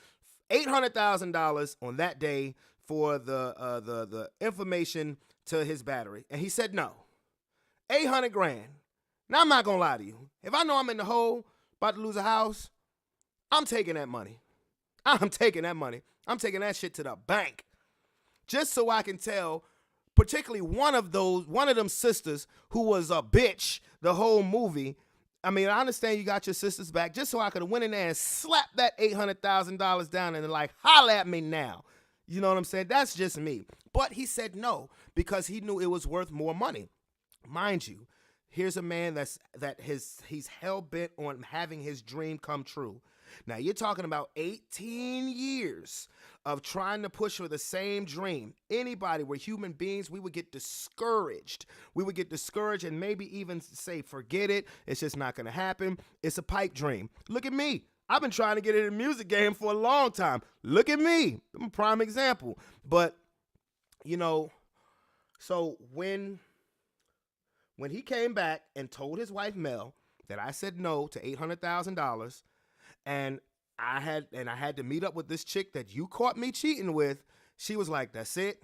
$800,000 on that day for the information to his battery, and he said no. $800,000. Now I'm not gonna lie to you. If I know I'm in the hole, about to lose a house, I'm taking that money. I'm taking that shit to the bank, just so I can tell, particularly one of them sisters who was a bitch the whole movie. I mean, I understand you got your sisters back, just so I could have went in there and slapped that $800,000 down and like, holla at me now. You know what I'm saying? That's just me. But he said no because he knew it was worth more money. Mind you, here's a man he's hell-bent on having his dream come true. Now, you're talking about 18 years of trying to push for the same dream. Anybody, we're human beings, we would get discouraged. We would get discouraged and maybe even say, forget it. It's just not going to happen. It's a pipe dream. Look at me. I've been trying to get in the music game for a long time. Look at me. I'm a prime example. But, so when he came back and told his wife Mel that I said no to $800,000, and I had to meet up with this chick that you caught me cheating with, she was like, that's it.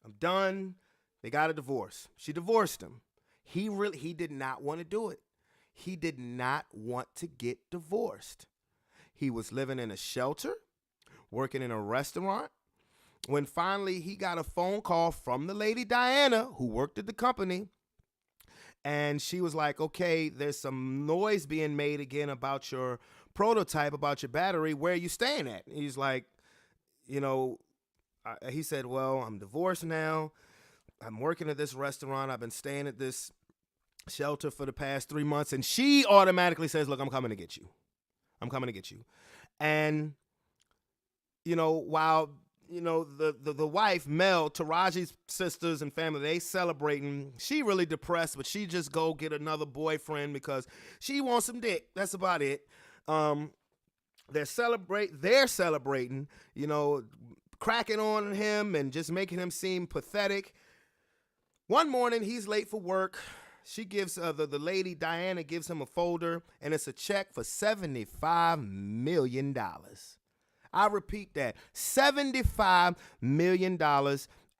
I'm done. They got a divorce. She divorced him. He did not want to do it. He did not want to get divorced. He was living in a shelter, working in a restaurant. When finally he got a phone call from the lady Diana, who worked at the company, And she was like, okay, there's some noise being made again about your prototype, about your battery. Where are you staying at? He's like, you know, he said, well, I'm divorced now. I'm working at this restaurant. I've been staying at this shelter for the past 3 months. And she automatically says, look, I'm coming to get you. I'm coming to get you. And, while, the wife, Mel, Taraji's sisters and family, they celebrating. She really depressed, but she just go get another boyfriend because she wants some dick. That's about it. They're celebrating, cracking on him and just making him seem pathetic. One morning, he's late for work. She gives the lady, Diana, gives him a folder, and it's a check for $75 million. I repeat that, $75 million,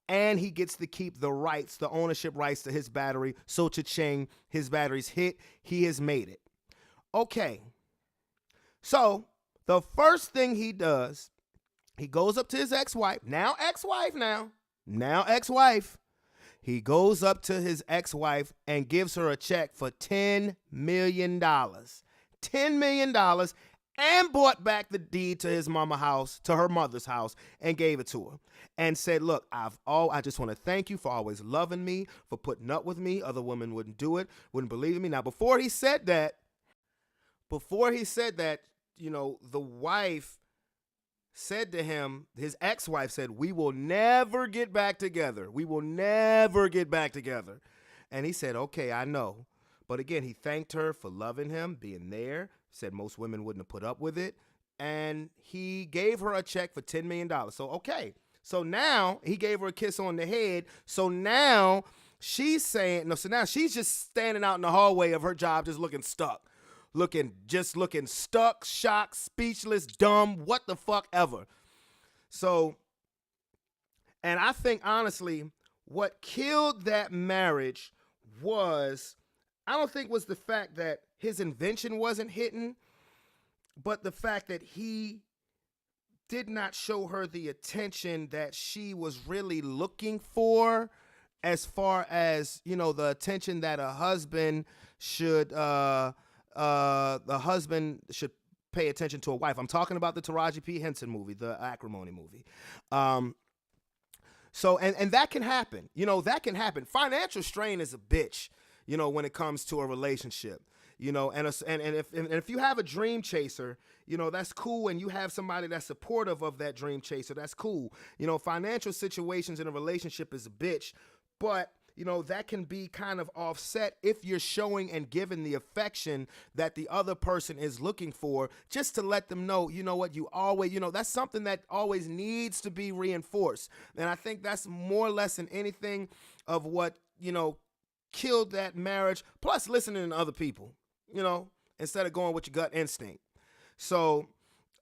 and he gets to keep the rights, the ownership rights to his battery. So cha-ching, his battery's hit. He has made it. Okay. So the first thing he does, he goes up to his ex-wife. He goes up to his ex-wife and gives her a check for $10 million. $10 million, and bought back the deed to his her mother's house, and gave it to her. And said, look, I just want to thank you for always loving me, for putting up with me. Other women wouldn't do it, wouldn't believe in me. Now, before he said that, the wife said to him, his ex-wife said, we will never get back together. We will never get back together. And he said, okay, I know. But again, he thanked her for loving him, being there, said most women wouldn't have put up with it. And he gave her a check for $10 million. So, okay. So now he gave her a kiss on the head. So now she's saying, now she's just standing out in the hallway of her job, just looking stuck. Looking stuck, shocked, speechless, dumb, what the fuck ever. So, and I think honestly, what killed that marriage I don't think was the fact that his invention wasn't hitting, but the fact that he did not show her the attention that she was really looking for, as far as, the attention that a husband should, the husband should pay attention to a wife. I'm talking about the Taraji P. Henson movie, the Acrimony movie. So that can happen. That can happen. Financial strain is a bitch, when it comes to a relationship. And if you have a dream chaser, that's cool, and you have somebody that's supportive of that dream chaser, that's cool. Financial situations in a relationship is a bitch, but that can be kind of offset if you're showing and giving the affection that the other person is looking for, just to let them know, what, you always, that's something that always needs to be reinforced. And I think that's more or less than anything of what, killed that marriage, plus listening to other people, instead of going with your gut instinct. So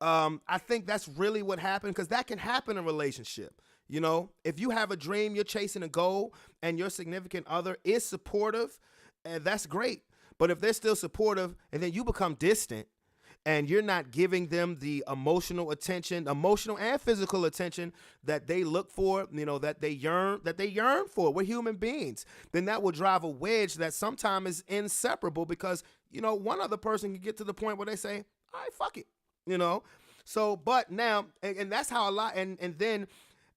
I think that's really what happened, because that can happen in a relationship. If you have a dream, you're chasing a goal, and your significant other is supportive, that's great. But if they're still supportive and then you become distant and you're not giving them the emotional and physical attention that they look for, that they yearn for, we're human beings, then that will drive a wedge that sometimes is inseparable, because, one other person can get to the point where they say, all right, fuck it, So, but now, and that's how a lot, and then,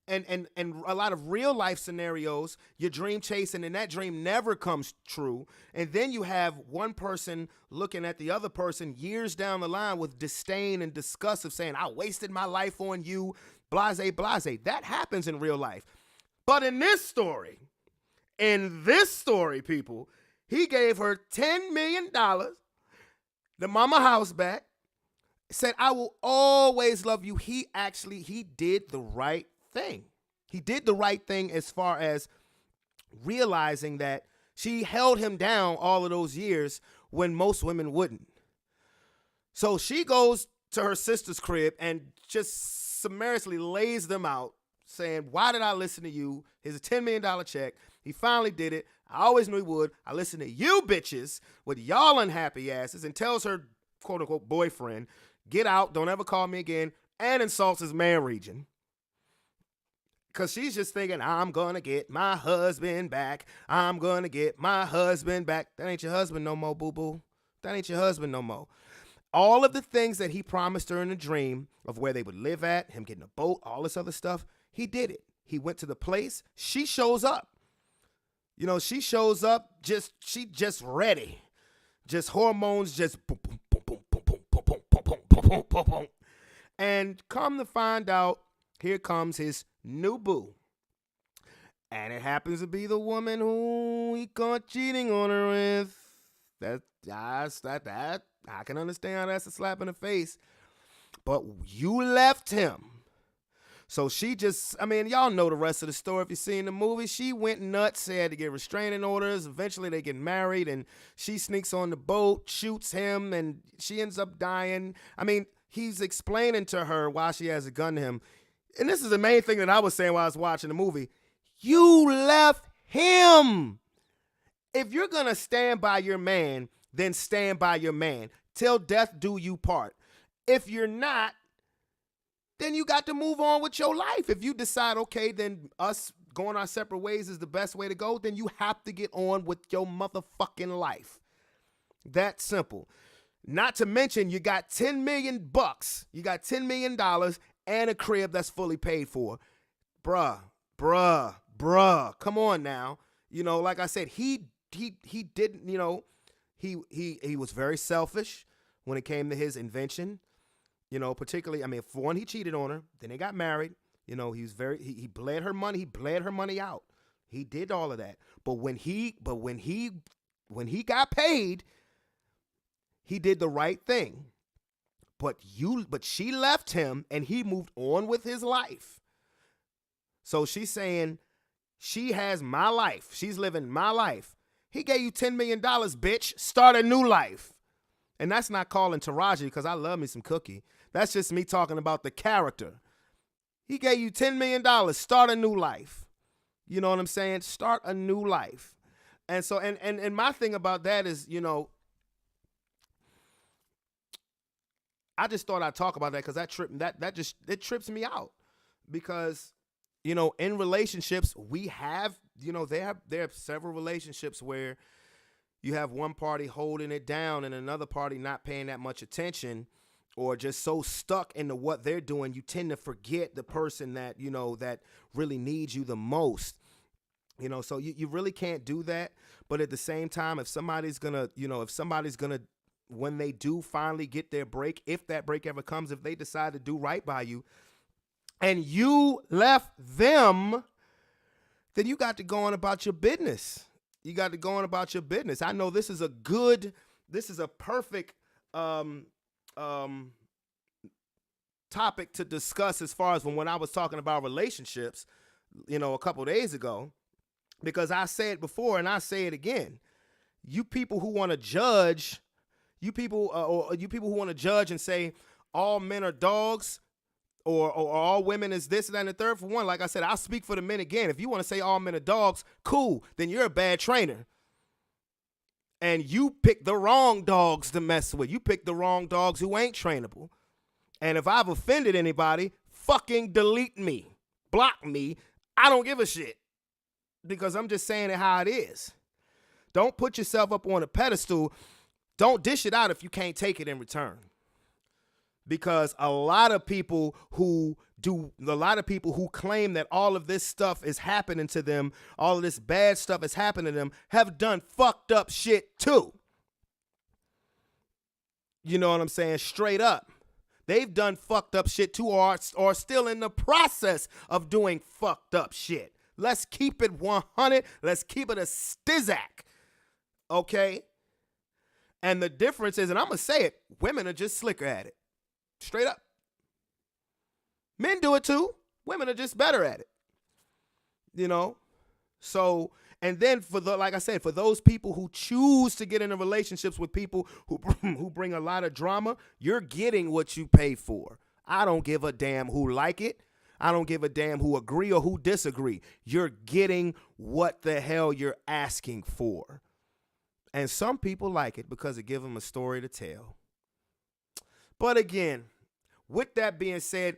and a lot of real life scenarios, you're dream chasing and that dream never comes true. And then you have one person looking at the other person years down the line with disdain and disgust of saying, I wasted my life on you, blase, blase. That happens in real life. But in this story, people, he gave her $10 million, the mama house back, said, I will always love you. He did the right thing. He did the right thing as far as realizing that she held him down all of those years when most women wouldn't. So she goes to her sister's crib and just summarily lays them out, saying, why did I listen to you? Here's a $10 million check. He finally did it. I always knew he would. I listened to you bitches with y'all unhappy asses, and tells her quote unquote boyfriend, get out, don't ever call me again, and insults his man region. Because she's just thinking, I'm going to get my husband back. I'm going to get my husband back. That ain't your husband no more, boo-boo. That ain't your husband no more. All of the things that he promised her in a dream of where they would live at, him getting a boat, all this other stuff, he did it. He went to the place. She shows up. You know, she shows up, she just ready. Just hormones, just boom, boom, boom, boom, boom, boom, boom, boom, boom, boom, boom, boom, boom. And come to find out, here comes his new boo. And it happens to be the woman who he caught cheating on her with. That I can understand how that's a slap in the face. But you left him. So she just, I mean, y'all know the rest of the story if you've seen the movie. She went nuts, had to get restraining orders. Eventually they get married and she sneaks on the boat, shoots him, and she ends up dying. I mean, he's explaining to her why she has a gun to him. And this is the main thing that I was saying while I was watching the movie. You left him. If you're going to stand by your man, then stand by your man. Till death do you part. If you're not, then you got to move on with your life. If you decide, okay, then us going our separate ways is the best way to go, then you have to get on with your motherfucking life. That simple. Not to mention you got $10 million. You got $10 million and a crib that's fully paid for. Bruh. Come on now. You know, like I said, he didn't, you know, he was very selfish when it came to his invention. You know, particularly, I mean, for one, he cheated on her. Then they got married. You know, he bled her money. He bled her money out. He did all of that. But when he got paid, he did the right thing. But she left him and he moved on with his life. So she's saying she has my life. She's living my life. He gave you $10 million, bitch. Start a new life. And that's not calling Taraji because I love me some Cookie. That's just me talking about the character. He gave you $10 million. Start a new life. You know what I'm saying? Start a new life. And so, and my thing about that is, you know, I just thought I'd talk about that because it trips me out. Because, you know, in relationships, we have, you know, there are several relationships where you have one party holding it down and another party not paying that much attention or just so stuck into what they're doing, you tend to forget the person that, you know, that really needs you the most. You know, so you really can't do that. But at the same time, if somebody's gonna, when they do finally get their break, if that break ever comes, if they decide to do right by you and you left them, then you got to go on about your business. You got to go on about your business. I know this is a perfect topic to discuss as far as when I was talking about relationships, you know, a couple days ago, because I said before and I say it again. You people who want to judge, you people who want to judge and say all men are dogs or all women is this, that, and the third. For one, like I said, I'll speak for the men again. If you want to say all men are dogs, cool, then you're a bad trainer. And you pick the wrong dogs to mess with. You pick the wrong dogs who ain't trainable. And if I've offended anybody, fucking delete me. Block me. I don't give a shit. Because I'm just saying it how it is. Don't put yourself up on a pedestal. Don't dish it out if you can't take it in return. Because a lot of people who claim that all of this stuff is happening to them, all of this bad stuff is happening to them, have done fucked up shit too. You know what I'm saying? Straight up. They've done fucked up shit too or still in the process of doing fucked up shit. Let's keep it 100. Let's keep it a stizzack. Okay? And the difference is, and I'm going to say it, women are just slicker at it. Straight up. Men do it too. Women are just better at it. You know? So, and then like I said, for those people who choose to get into relationships with people who bring a lot of drama, you're getting what you pay for. I don't give a damn who like it. I don't give a damn who agree or who disagree. You're getting what the hell you're asking for. And some people like it because it gives them a story to tell. But again, with that being said,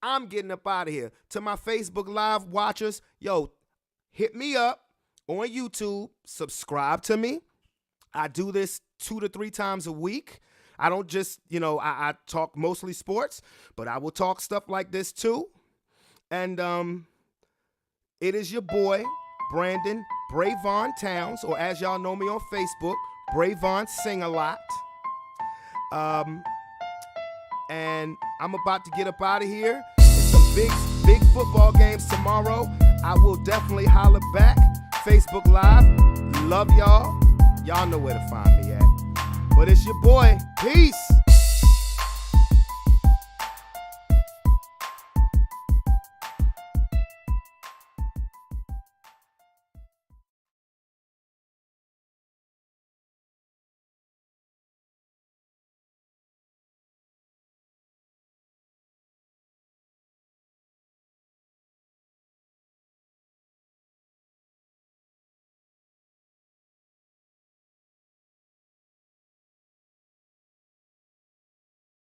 I'm getting up out of here. To my Facebook Live watchers, yo, hit me up on YouTube. Subscribe to me. I do this 2 to 3 times a week. I don't just, I talk mostly sports, but I will talk stuff like this too. And it is your boy, Brandon Bravon Towns, or as y'all know me on Facebook, Bravon Sing a Lot. And I'm about to get up out of here. Some big football games tomorrow. I will definitely holler back. Facebook Live. Love y'all. Y'all know where to find me at. But it's your boy. Peace.